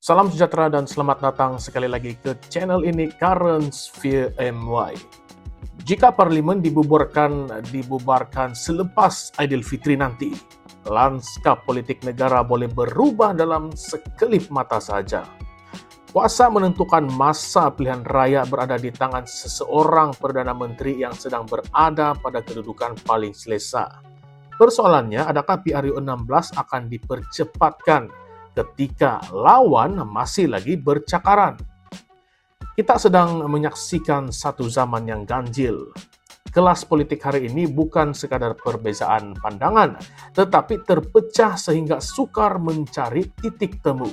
Salam sejahtera dan selamat datang sekali lagi ke channel ini Current Sphere MY. Jika parlimen dibubarkan selepas Aidilfitri nanti, lanskap politik negara boleh berubah dalam sekelip mata saja. Kuasa menentukan masa pilihan raya berada di tangan seseorang Perdana Menteri yang sedang berada pada kedudukan paling selesa. Persoalannya, adakah PRU 16 akan dipercepatkan ketika lawan masih lagi bercakaran? Kita sedang menyaksikan satu zaman yang ganjil. Kelas politik hari ini bukan sekadar perbezaan pandangan, tetapi terpecah sehingga sukar mencari titik temu.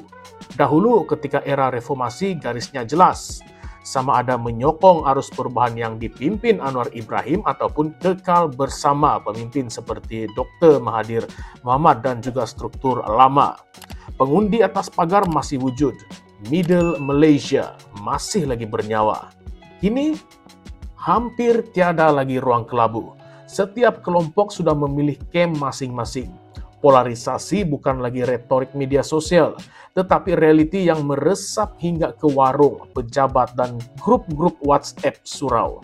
Dahulu ketika era reformasi garisnya jelas, sama ada menyokong arus perubahan yang dipimpin Anwar Ibrahim ataupun kekal bersama pemimpin seperti Dr. Mahathir Mohamad dan juga struktur lama. Pengundi atas pagar masih wujud, Middle Malaysia masih lagi bernyawa. Kini hampir tiada lagi ruang kelabu. Setiap kelompok sudah memilih camp masing-masing. Polarisasi bukan lagi retorik media sosial, tetapi realiti yang meresap hingga ke warung, pejabat, dan grup-grup WhatsApp surau.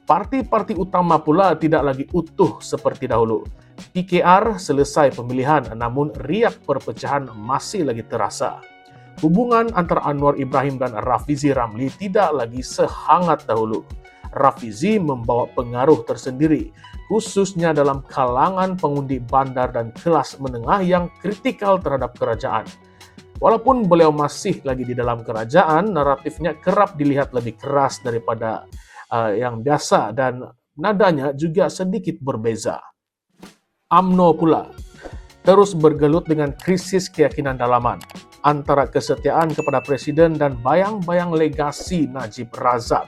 Parti-parti utama pula tidak lagi utuh seperti dahulu. PKR selesai pemilihan, namun riak perpecahan masih lagi terasa. Hubungan antara Anwar Ibrahim dan Rafizi Ramli tidak lagi sehangat dahulu. Rafizi membawa pengaruh tersendiri, khususnya dalam kalangan pengundi bandar dan kelas menengah yang kritikal terhadap kerajaan. Walaupun beliau masih lagi di dalam kerajaan, naratifnya kerap dilihat lebih keras daripada yang biasa dan nadanya juga sedikit berbeza. UMNO pula terus bergelut dengan krisis keyakinan dalaman antara kesetiaan kepada Presiden dan bayang-bayang legasi Najib Razak.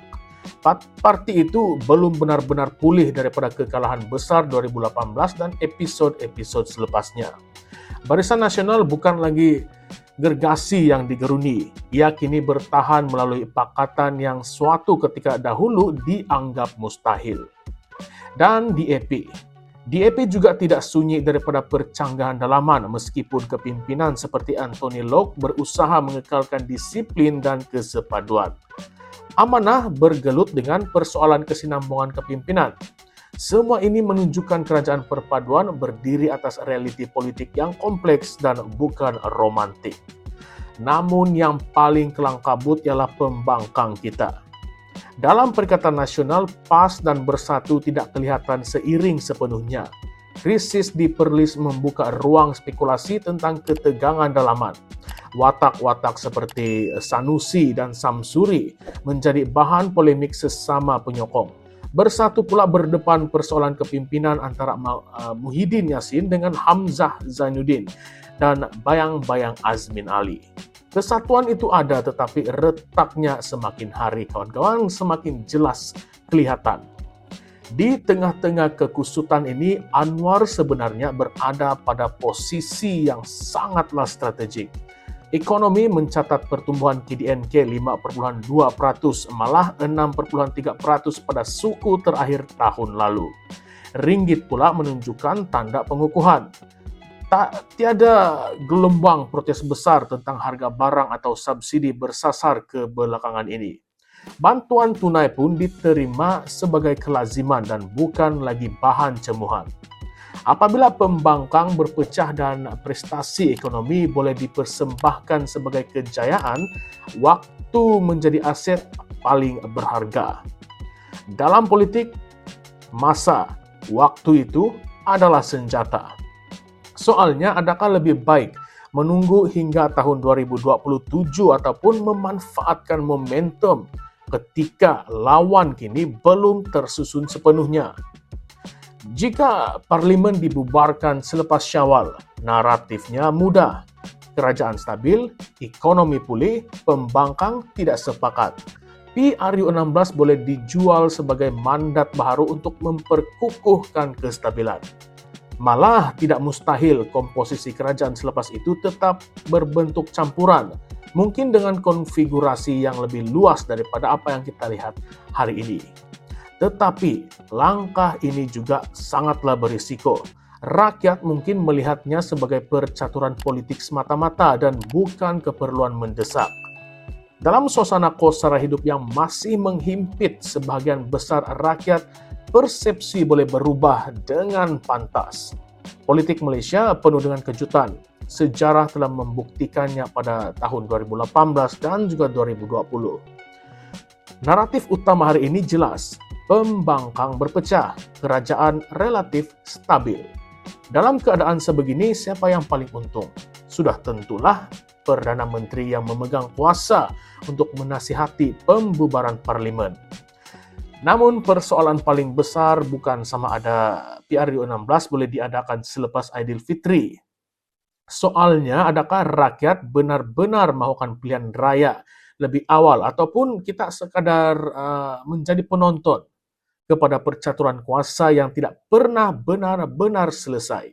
Parti itu belum benar-benar pulih daripada kekalahan besar 2018 dan episod-episod selepasnya. Barisan Nasional bukan lagi gergasi yang digeruni. Ia kini bertahan melalui pakatan yang suatu ketika dahulu dianggap mustahil. Dan DAP juga tidak sunyi daripada percanggahan dalaman meskipun kepimpinan seperti Anthony Locke berusaha mengekalkan disiplin dan kesepaduan. Amanah bergelut dengan persoalan kesinambungan kepimpinan. Semua ini menunjukkan kerajaan perpaduan berdiri atas realiti politik yang kompleks dan bukan romantik. Namun yang paling kelang kabut ialah pembangkang kita. Dalam Perikatan Nasional, PAS dan Bersatu tidak kelihatan seiring sepenuhnya. Krisis di Perlis membuka ruang spekulasi tentang ketegangan dalaman. Watak-watak seperti Sanusi dan Samsuri menjadi bahan polemik sesama penyokong. Bersatu pula berdepan persoalan kepimpinan antara Muhyiddin Yassin dengan Hamzah Zainuddin dan bayang-bayang Azmin Ali. Kesatuan itu ada, tetapi retaknya semakin hari, kawan-kawan, semakin jelas kelihatan. Di tengah-tengah kekusutan ini, Anwar sebenarnya berada pada posisi yang sangatlah strategik. Ekonomi mencatat pertumbuhan KDNK 5,2%, malah 6,3% pada suku terakhir tahun lalu. Ringgit pula menunjukkan tanda pengukuhan. Tiada gelombang protes besar tentang harga barang atau subsidi bersasar ke belakangan ini. Bantuan tunai pun diterima sebagai kelaziman dan bukan lagi bahan cemuhan. Apabila pembangkang berpecah dan prestasi ekonomi boleh dipersembahkan sebagai kejayaan, waktu menjadi aset paling berharga. Dalam politik, waktu itu adalah senjata. Soalnya, adakah lebih baik menunggu hingga tahun 2027 ataupun memanfaatkan momentum ketika lawan kini belum tersusun sepenuhnya? Jika parlimen dibubarkan selepas Syawal, naratifnya mudah. Kerajaan stabil, ekonomi pulih, pembangkang tidak sepakat. PRU 16 boleh dijual sebagai mandat baru untuk memperkukuhkan kestabilan. Malah tidak mustahil komposisi kerajaan selepas itu tetap berbentuk campuran, mungkin dengan konfigurasi yang lebih luas daripada apa yang kita lihat hari ini. Tetapi langkah ini juga sangatlah berisiko. Rakyat mungkin melihatnya sebagai percaturan politik semata-mata dan bukan keperluan mendesak. Dalam suasana kos sara hidup yang masih menghimpit sebagian besar rakyat, persepsi boleh berubah dengan pantas. Politik Malaysia penuh dengan kejutan. Sejarah telah membuktikannya pada tahun 2018 dan juga 2020. Naratif utama hari ini jelas, pembangkang berpecah, kerajaan relatif stabil. Dalam keadaan sebegini, siapa yang paling untung? Sudah tentulah Perdana Menteri yang memegang kuasa untuk menasihati pembubaran parlimen. Namun persoalan paling besar bukan sama ada PRU16 boleh diadakan selepas Aidilfitri. Soalnya, adakah rakyat benar-benar mahukan pilihan raya lebih awal ataupun kita sekadar menjadi penonton kepada percaturan kuasa yang tidak pernah benar-benar selesai?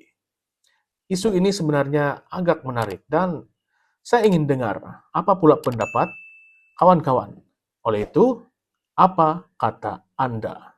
Isu ini sebenarnya agak menarik dan saya ingin dengar apa pula pendapat kawan-kawan. Oleh itu, apa kata Anda?